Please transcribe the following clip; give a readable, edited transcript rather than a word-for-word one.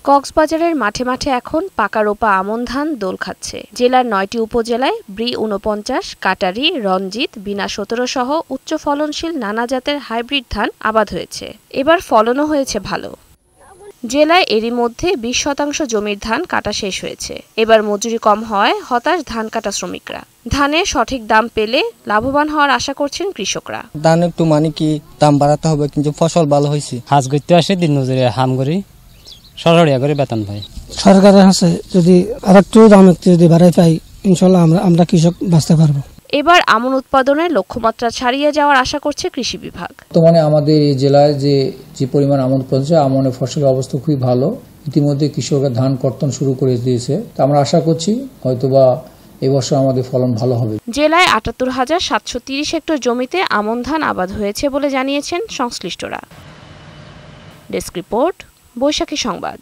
কক্সবাজারের মাঠে মাঠে এখন পাকা রোপা আমন ধান দোল খাচ্ছে। জেলার ৯টি উপজেলায় ব্রি ৪৯, কাটারি, রঞ্জিত, বিনা ১৭ সহ উচ্চ ফলনশীল নানা জাতের হাইব্রিড ধান আবাদ হয়েছে। এবার ফলনও হয়েছে ভালো। জেলায় এরই মধ্যে ২০% জমির ধান কাটা শেষ হয়েছে। এবার মজুরি কম হওয়ায় হতাশ ধান কাটা শ্রমিকরা। ধানের সঠিক দাম পেলে লাভবান হওয়ার আশা করছেন কৃষকরা। ধান একটু কি দাম বাড়াতে হবে, কিন্তু ফসল ভালো হয়েছে। হাজ করতে আসে দিন মজুরি হাম করি সরকারিয়া করে বেতন পাই। সরকারের কাছে যদি আরেকটু দাম যদি বাড়াই পাই, ইনশাল্লাহ আমরা কৃষক বাঁচতে পারবো। এবার আমন উৎপাদনের লক্ষ্যমাত্রা ছাড়িয়ে যাওয়ার আশা করছে কৃষি বিভাগ। বর্তমানে আমাদের এই জেলায় যে পরিমাণ আমন উৎপাদন হচ্ছে, আমনের ফসলের অবস্থা খুবই ভালো। ইতিমধ্যে কৃষকরা ধান কর্তন শুরু করে দিয়েছে। তো আমরা আশা করছি হয়তোবা এবছর আমাদের ফলন ভালো হবে। জেলায় ৭৮,৭৩০ হেক্টর জমিতে আমন ধান আবাদ হয়েছে বলে জানিয়েছেন সংশ্লিষ্টরা। ডেস্ক রিপোর্ট, বৈশাখী সংবাদ।